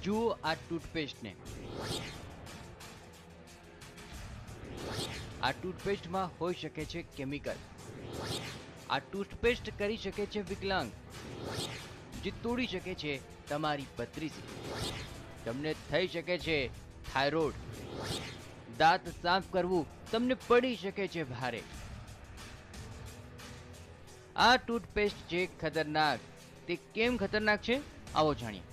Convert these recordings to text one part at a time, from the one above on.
જુઓ આ ટૂથપેસ્ટને। આ ટૂથપેસ્ટમાં હોઈ શકે છે કેમિકલ। આ ટૂથપેસ્ટ કરી શકે છે વિકલાંગ, જે તોડી શકે છે તમારી પથરીસી। તમને થઈ શકે છે થાઇરોઇડ। દાંત સાફ કરવું તમને પડી શકે છે ભારે। આ ટૂથપેસ્ટ છે ખતરનાક। તે કેમ ખતરનાક છે આવો જાણીએ।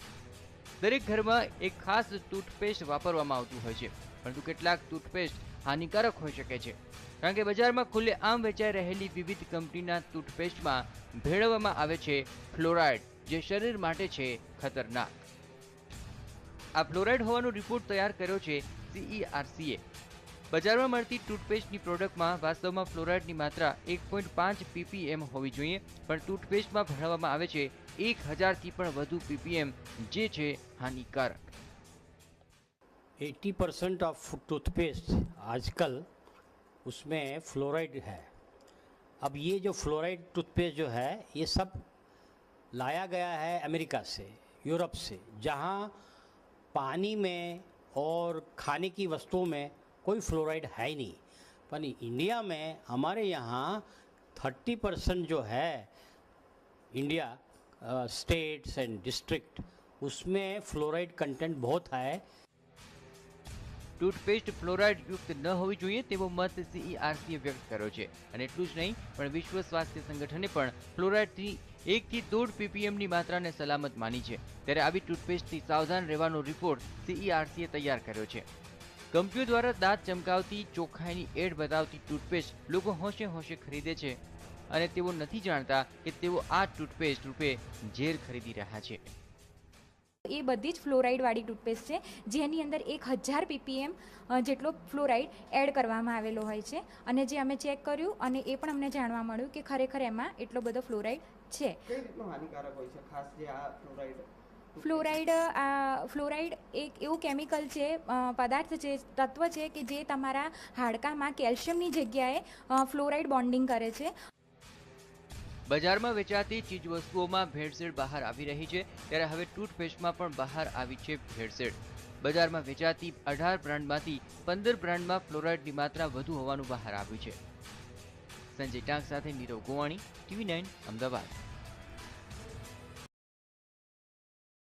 દરેક ઘરમાં એક ખાસ ટૂથપેસ્ટ વાપરવામાં આવતું હોય છે, પરંતુ કેટલાક ટૂથપેસ્ટ હાનિકારક હોઈ શકે છે, કારણ કે બજારમાં ખુલ્લેઆમ વેચાઈ રહેલી વિવિધ કંપનીના ટૂથપેસ્ટમાં ભેળવવામાં આવે છે ફ્લોરાઇડ, જે શરીર માટે છે ખતરનાક। આ ફ્લોરાઇડ હોવાનો રિપોર્ટ તૈયાર કર્યો છે CERCએ। બજારમાં મળતી ટૂથપેસ્ટની પ્રોડક્ટમાં વાસ્તવમાં ફ્લોરાઇડની માત્રા 1.5 ppm હોવી જોઈએ, પણ ટૂથપેસ્ટમાં ભરવામાં આવે છે 1000થી પણ વધુ ppm, જે છે હાનિકારક। 80% ऑफ टूथपेस्ट आजकल उसमें फ्लोराइड है। अब ये जो फ्लोराइड टूथपेस्ट जो है ये सब लाया गया है अमेरिका से, यूरोप से, जहाँ पानी में और खाने की वस्तुओं में कोई फ्लोराइड है ही नहीं। पर इंडिया में हमारे यहाँ 30% जो है इंडिया स्टेट्स एंड डिस्ट्रिक्ट, उसमें फ्लोराइड कंटेंट बहुत है। ટૂથપેસ્ટ ફ્લોરાઇડ યુક્ત ન હોવી જોઈએ તેવો મત CERCએ વ્યક્ત કર્યો છે। અને એટલું જ નહીં, પણ વિશ્વ સ્વાસ્થ્ય સંગઠને પણ ફ્લોરાઇડથી 1 થી 1.5 ppmની માત્રાને સલામત માની છે। ત્યારે આવી ટૂથપેસ્ટથી સાવધાન રહેવાનો રિપોર્ટ CERCએ તૈયાર કર્યો છે। કંપનીઓ દ્વારા દાંત ચમકાવતી, ચોખ્ખાઈની એડ બતાવતી ટૂથપેસ્ટ લોકો હોંશે હોંશે ખરીદે છે, અને તેઓ નથી જાણતા કે તેઓ આ ટૂથપેસ્ટ રૂપે ઝેર ખરીદી રહ્યા છે। એ બધી જ ફ્લોરાઇડવાળી ટૂથપેસ્ટ છે, જેની અંદર 1000 ppm જેટલો ફ્લોરાઇડ એડ કરવામાં આવેલો હોય છે। અને જે અમે ચેક કર્યું અને એ પણ અમને જાણવા મળ્યું કે ખરેખર એમાં એટલો બધો ફ્લોરાઇડ છે। કઈ રીતનું હાનિકારક હોય છે ખાસ જે આ ફ્લોરાઇડ એક એવું કેમિકલ છે, પદાર્થ છે, તત્વ છે કે જે તમારા હાડકામાં કેલ્શિયમની જગ્યાએ ફ્લોરાઇડ બોન્ડિંગ કરે છે। બજારમાં વેચાતી ચીજવસ્તુઓમાં ભેળસેળ બહાર આવી રહી છે, ત્યારે હવે ટૂથપેસ્ટમાં પણ બહાર આવી છે ભેળસેળ। બજારમાં વેચાતી 18 બ્રાન્ડમાંથી 15 બ્રાન્ડમાં ફ્લોરાઇડની માત્રા વધુ હોવાનું બહાર આવ્યું છે। સંજય ટાંક સાથે નીરવ ગોવાણી, TV9 અમદાવાદ।